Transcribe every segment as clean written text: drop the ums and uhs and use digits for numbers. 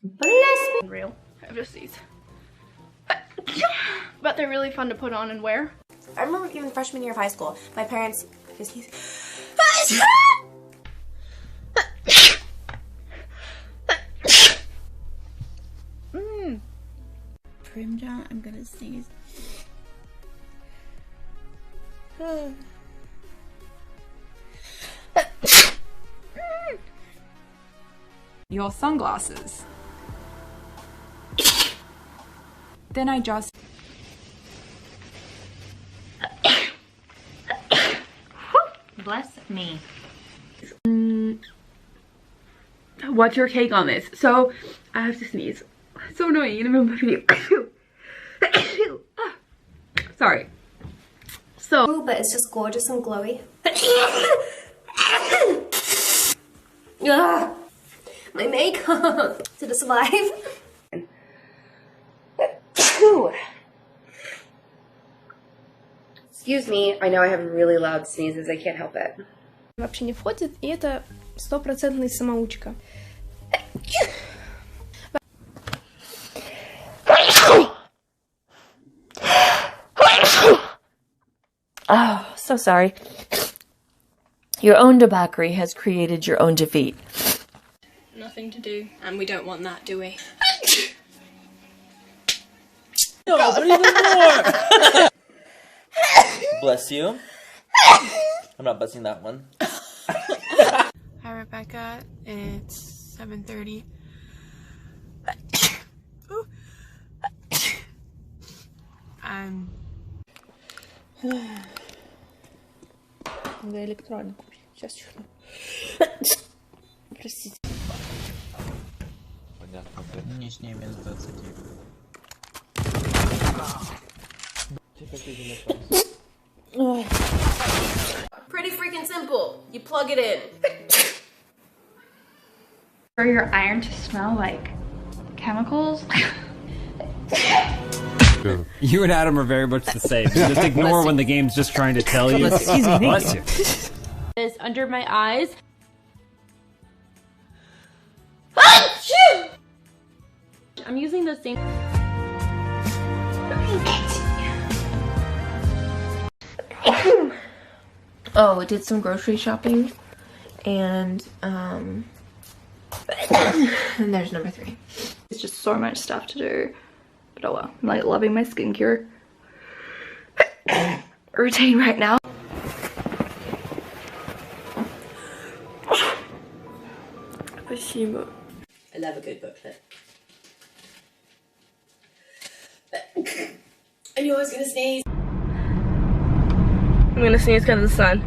Bless me. Real. I have just these. But they're really fun to put on and wear. I remember even freshman year of high school, my parents, Trim down, I'm gonna sneeze. Your sunglasses. Then I just... Bless me. What's your take on this? So, I have to sneeze. It's so annoying in the middle of my video. Sorry. So, ooh, but it's just gorgeous and glowy. Ugh, my makeup. Did it survive? Excuse me, I know I have really loud sneezes, I can't help it. Вообще не входит, и это стопроцентный самоучка. Oh, so sorry. Your own debauchery has created your own defeat. Nothing to do, and we don't want that, do we? No, but even more! Bless you. I'm not buzzing that one. Hi Rebecca, it's 7:30. Надо электронный купить. Сейчас чихну. Простите. Понятно. Нижняя минус 20. Pretty freaking simple. You plug it in. For your iron to smell like chemicals. You and Adam are very much the same. Just ignore when the game's just trying to tell you. Excuse me. Bless you. Is under my eyes. I'm using the same. Oh, did some grocery shopping, and and there's number 3. It's just so much stuff to do. But oh well, I'm like loving my skincare routine right now. Спасибо. I love a good booklet. I knew I was gonna sneeze. I'm gonna sneeze because of the sun.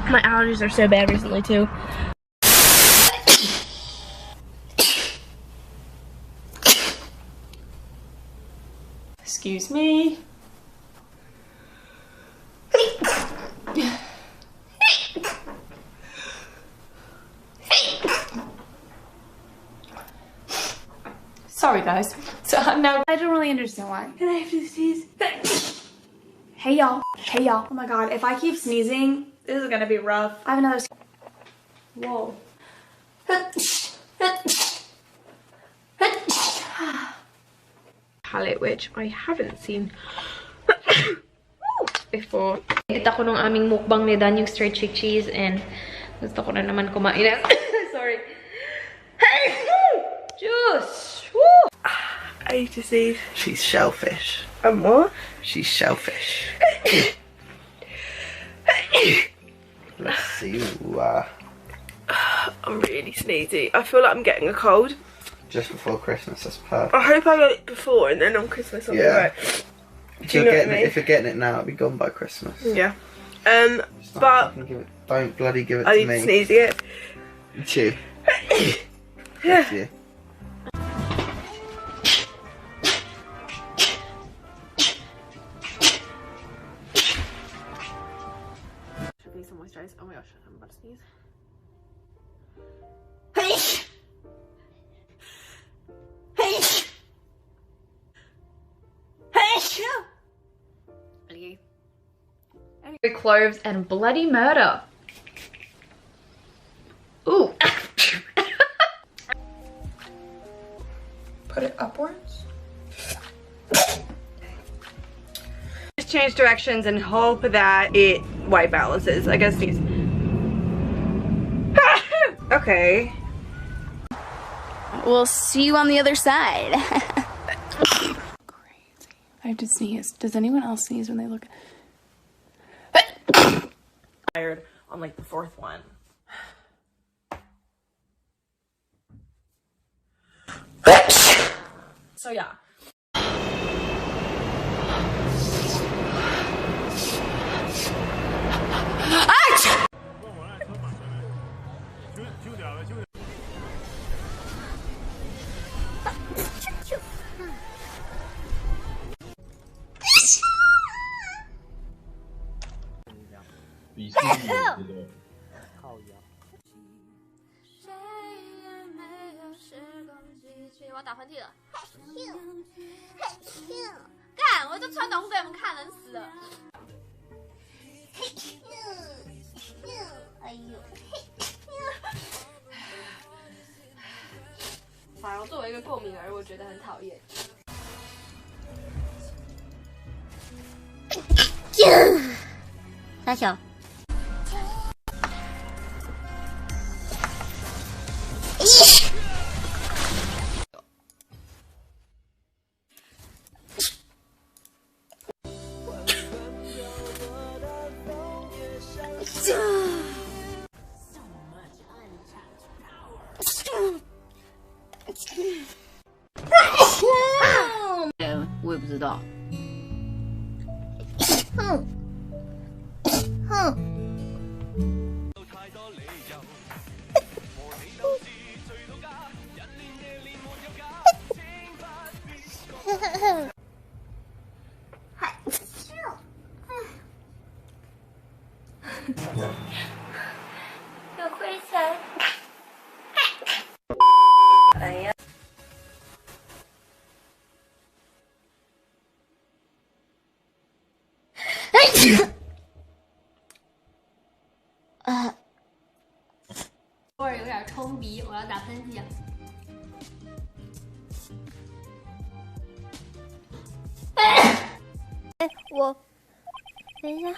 My allergies are so bad recently too. Excuse me. Sorry guys. So I'm now. I don't really understand why. And I have to sneeze. Hey y'all. Hey y'all. Oh my god, if I keep sneezing, this is gonna be rough. I have another. Whoa. Palette, which I haven't seen before. Kita ko nung aming mukbang ni Dan yung straight chick cheese, and gusto ko na naman kumain. Sorry. Juice. Woo! I need to sneeze. She's shellfish. And what? She's shellfish. Bless you. I'm really sneezy. I feel like I'm getting a cold. Just before Christmas, that's perfect. I hope I get it before and then on Christmas I'll be right. If you're getting it now, it'll be gone by Christmas. Yeah. Just but don't bloody give it I to need me. to sneeze it. Chew. Yeah. You. Face and moisturize. Oh my gosh, I'm about to sneeze. cloves and bloody murder. Ooh. Put it upwards. Just change directions and hope that it white balances. I guess these. Okay. We'll see you on the other side. Crazy. I have to sneeze. Does anyone else sneeze when they look? Tired on like the 4th one. So yeah.我要打喷嚏了。干！我都穿短裤给你们看，冷死了。哎呦！反而作为一个过敏儿，我觉得很讨厌。大小。我也不知道。哼，哼。有灰尘。哎呀。偶尔有点冲鼻，我要打喷嚏。哎，我等一下。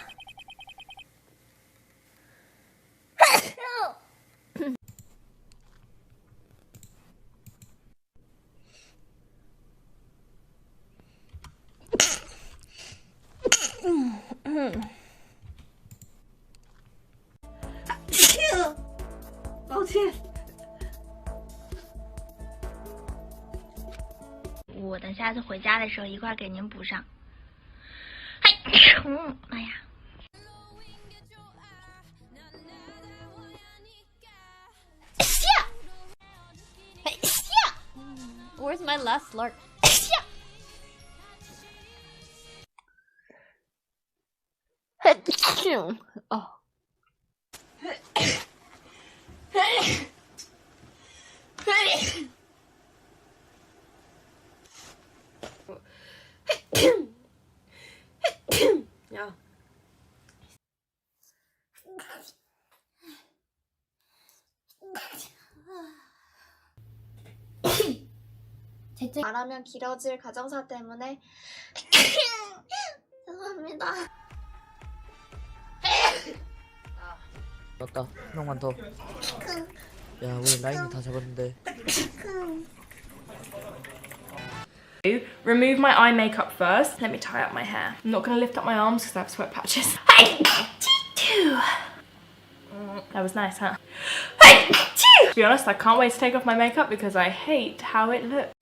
抱歉。我等下次回家的时候一块给您补上。哎呀。Where's my last slurp? Oh. Yeah. 말하면 길어질 가정사 때문에 죄송합니다. 맞다. 한 명만 더. 야, 우리 라인이 다 잡았는데. Remove my eye makeup first. Let me tie up my hair. I'm not going to lift up my arms because I have sweat patches. That was nice, huh? To be honest, I can't wait to take off my makeup because I hate how it looks.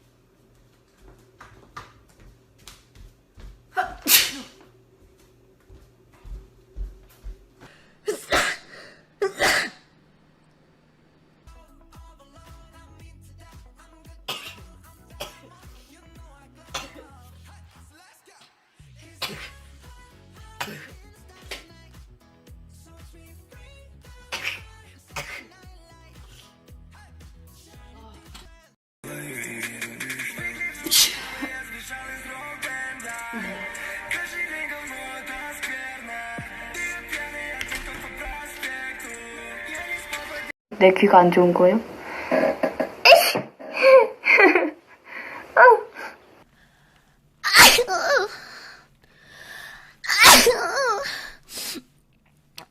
내 귀가 안 좋은 거예요?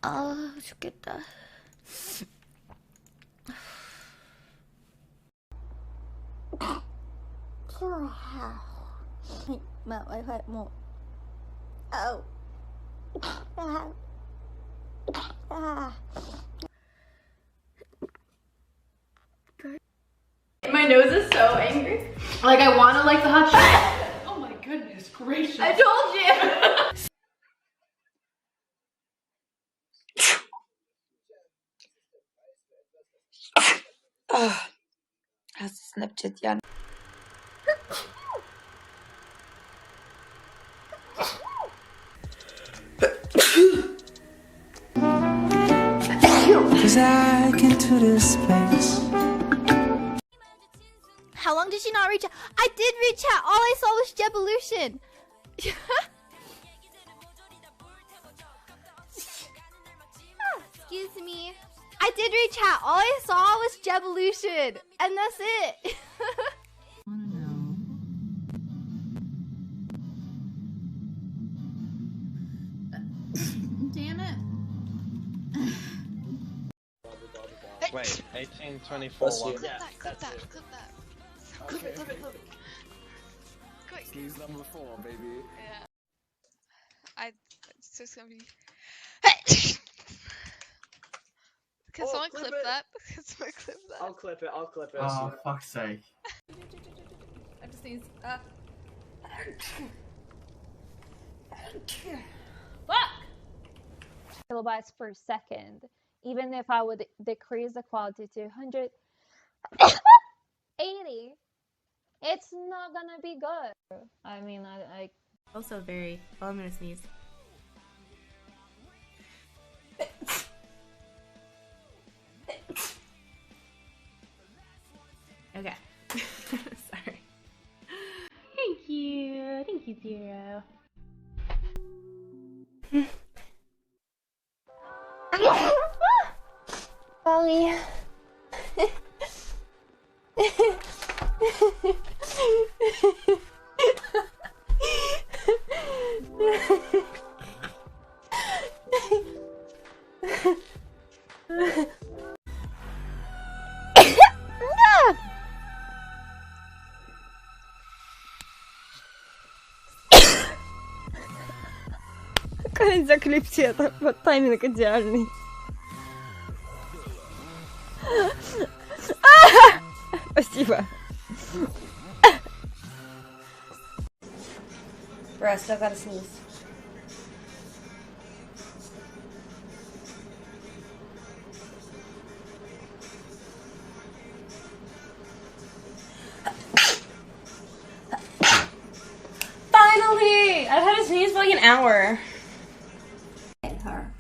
아, 죽겠다. Mà phải phải một. My nose is so angry. Like I want to like the hot chocolate. Oh my goodness gracious. I told you. Snapchat yan. How long did she not reach out? I did reach out. All I saw was Jevolution. Excuse me. I did reach out. All I saw was Jevolution. And that's it. Damn it. Wait, 1824. Clip Yeah, Clip that. Clip it. Quick. Sneeze number 4, baby. Yeah. It's just gonna be. Can someone clip that? Can someone clip that? I'll clip it. Oh, fuck's sake. I just need. Fuck! Kilobytes per second. Even if I would decrease the quality to 180, it's not gonna be good. I mean, I Also very. Oh, I'm gonna sneeze. Okay. Sorry. Thank you. Thank you, Zero. Ollie. Конец заклептета. Вот тайминг идеальный. Спасибо. Bro, I still gotta sneeze. Finally! I've had to sneeze for like an hour. Her.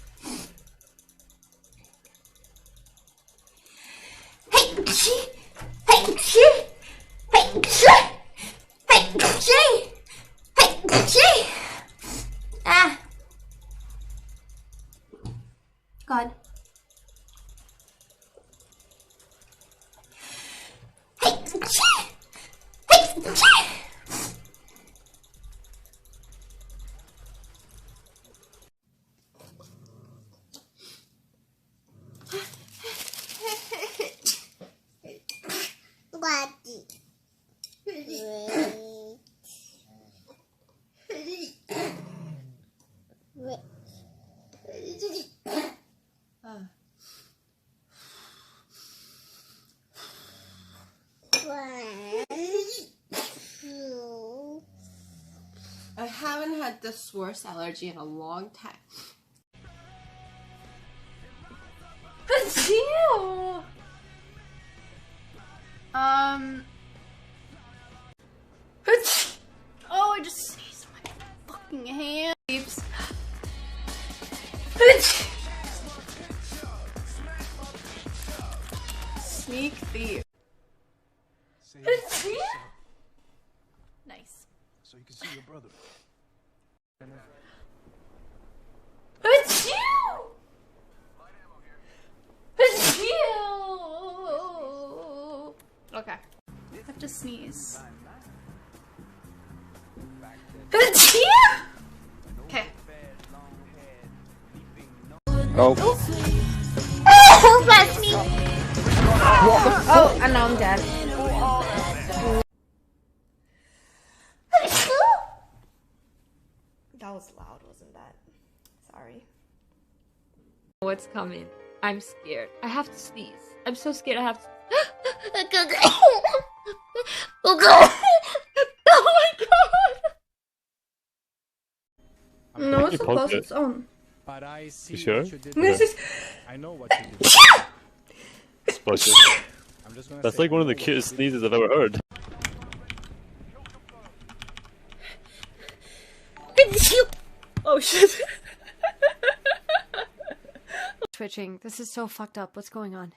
Ah. God. I haven't had this worst allergy in a long time. Ew. Oh, I just sneezed on my fucking hand. Sneak thief. Nice. So you can see your brother. It's you! It's you! Okay. I have to sneeze. Okay. Oh. Oh, bless me. Oh, I know I'm dead. That was loud, wasn't that? Sorry. What's coming? I'm scared. I have to sneeze. I'm so scared I have to. Oh god. Oh my god! No, it's so close, it's on. But I see You sure? what you did This there. is- I know what you did. Explosive. I'm just gonna That's say like one of I the know what cutest you did. sneezes I've ever heard. Oh shit. Twitching. This is so fucked up. What's going on?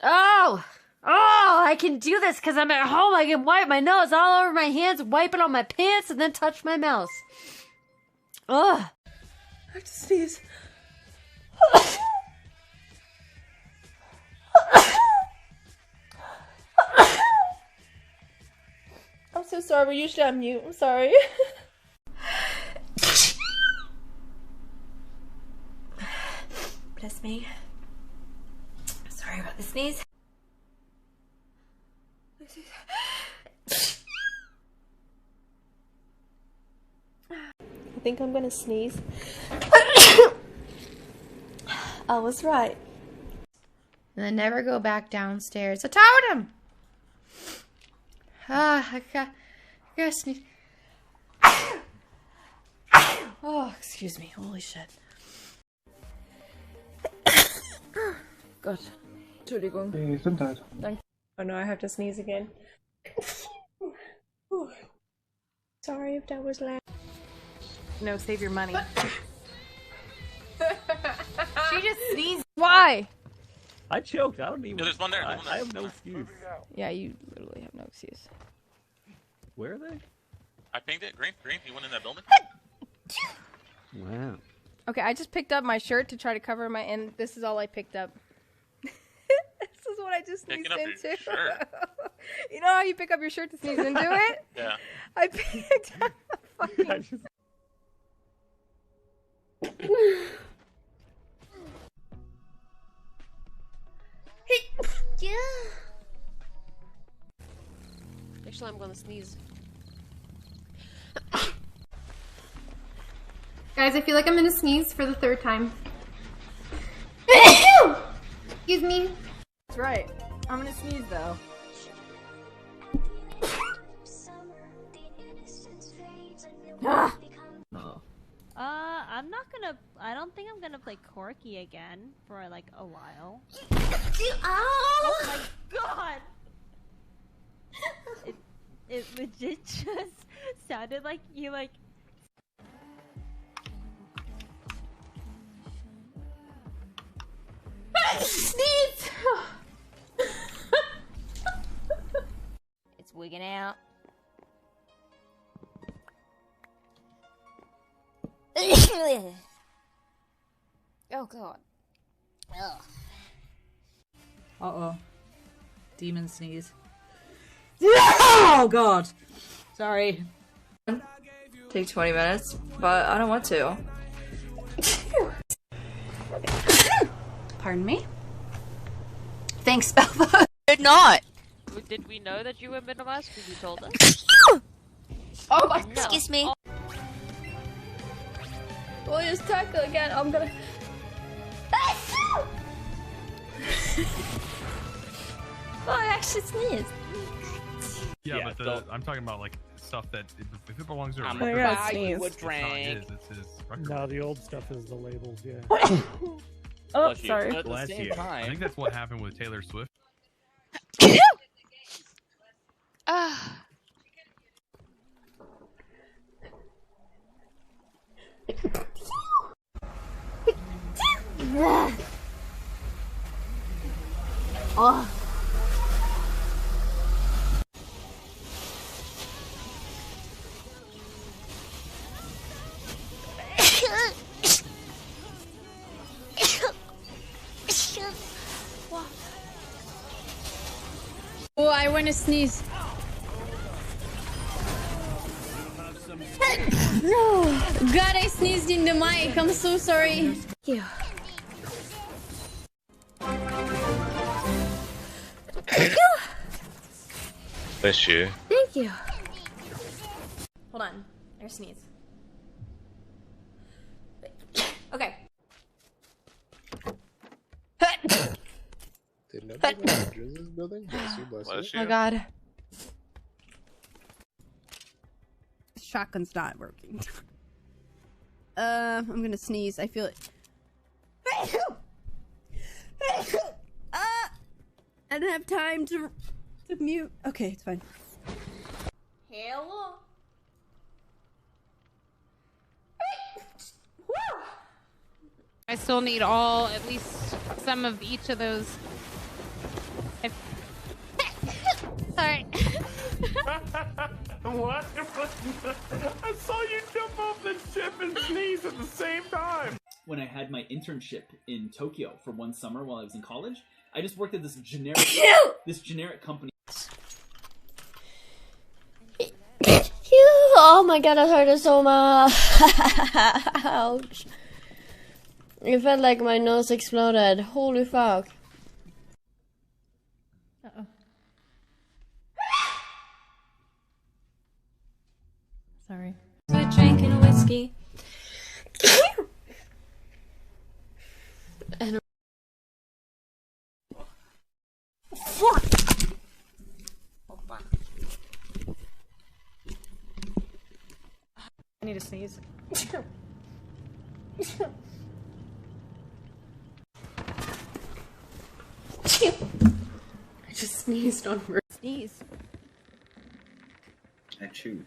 Oh! Oh, I can do this because I'm at home. I can wipe my nose all over my hands, wipe it on my pants, and then touch my mouse. Ugh. I have to sneeze. I'm so sorry. Usually I'm mute. I'm sorry. Bless me. Sorry about the sneeze. I think I'm gonna sneeze. I was right. And then never go back downstairs. A totem! I gotta sneeze. Oh, excuse me. Holy shit. Gott. Entschuldigung. Gesundheit. Danke. Oh no, I have to sneeze again. Sorry if that was loud. No, save your money. She just sneezed. Why? I choked. I don't even. There's one there. I have no excuse. Yeah, you literally have no excuse. Where are they? I pinged it. Green. He went in that building. Wow. Okay, I just picked up my shirt to try to cover my, and this is all I picked up. This is what I just sneezed Picking up your into. shirt. You know how you pick up your shirt to sneeze into it? Yeah. I picked up a fucking... Yeah. Actually, I'm gonna sneeze. Guys, I feel like I'm gonna sneeze for the third time. Excuse me. That's right. I'm gonna sneeze though. I don't think I'm gonna play Corky again for like a while. Oh my god! It legit just sounded like you like. Sneeze! It's wigging out. Oh god. Uh-oh. Demon sneeze. Oh god! Sorry. Take 20 minutes, but I don't want to. Pardon me? Thanks, Belva. Did not. Did we know that you were minimized because you told us? Oh my No. Excuse me. We'll use tackle again. I'm gonna. Oh, I actually sneezed. Yeah, but I'm talking about like stuff that if it belongs to a I'm record, gonna buy you a it's not drink. his, it's his record. No, the old stuff is the labels, yeah. Oh, Bless you. sorry. But at the same time, I think that's what happened with Taylor Swift. Oh. Oh, I want to sneeze. No, God, I sneezed in the mic. I'm so sorry. Thank you. Bless you. Thank you. Hold on. I sneeze. Okay. Did nobody want to enter this building? Bless you, bless you. Oh god. Shotgun's not working. I'm gonna sneeze. I feel it. I don't have time to mute. Okay, it's fine. Hello. I still need at least some of each of those. Sorry. What? I saw you jump off the ship and sneeze at the same time. When I had my internship in Tokyo for one summer while I was in college, I just worked at this generic company. Oh my god, I hurt it so much. Ouch. It felt like my nose exploded. Holy fuck. Uh-oh. Sorry. We're drinking whiskey. And fuck. I need to sneeze. I just sneezed on her. Sneeze. I chew.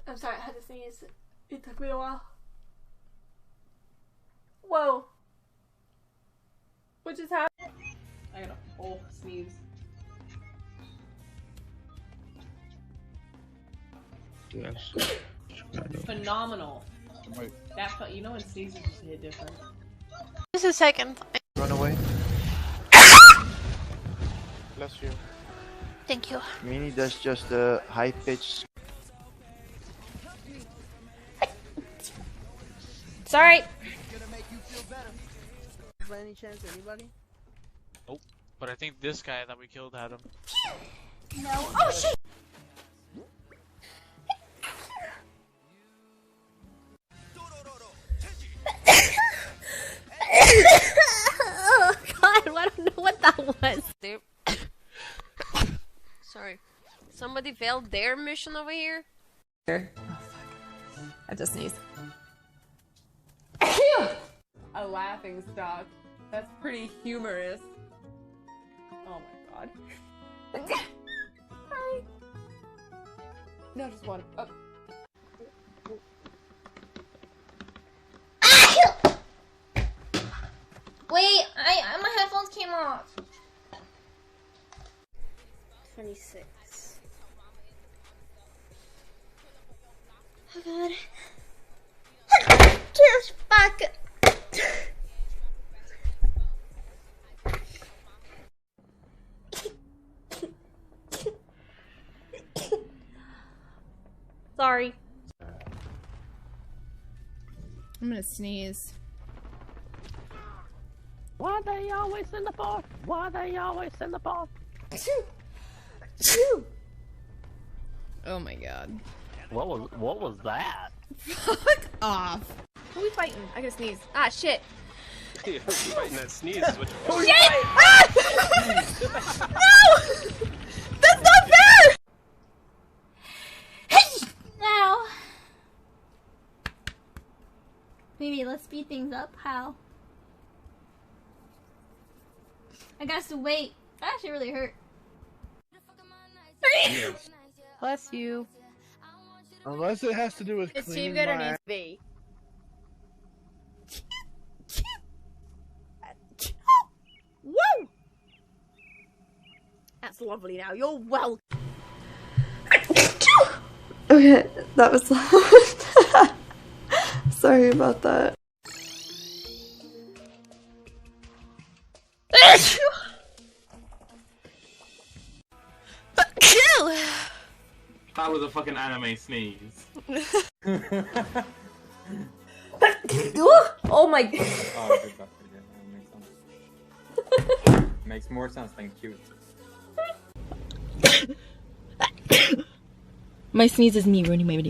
I'm sorry, I had to sneeze. It took me a while. Whoa. What just happened? I got a whole sneeze. Yes. Phenomenal. Wait. That you know when sneezes just hit different. Just a second. Run away. Bless you. Thank you. Meanie, that's just a high pitch. Sorry. By any chance, anybody? Nope. But I think this guy that we killed had him. No. Oh shit. Oh god, I don't know what that was. Sorry. Somebody failed their mission over here? Oh fuck. I just sneezed. A laughing stock. That's pretty humorous. Oh my god. Hi. No, just one. Oh. Wait, my headphones came off. 26. Oh god. Just fuck. Sorry. I'm gonna sneeze. Why they always in the bar? Why they always in the bar? Oh my god. What was that? Fuck off. Who are we fighting? I gotta sneeze. Ah, shit. You're fighting that sneeze. Is what you're Shit! Ah! No! That's not fair! Now. Maybe let's speed things up. How? I got to wait. That actually really hurt. Bless you. Unless it has to do with Is cleaning Team Good or my needs to be? Woo! That's lovely now. You're welcome. Okay, that was loud. Sorry about that. That was a fucking anime sneeze. Oh my. Oh, good, that's pretty good. That makes sense. Makes more sense than cute. My sneeze is me ruining my video.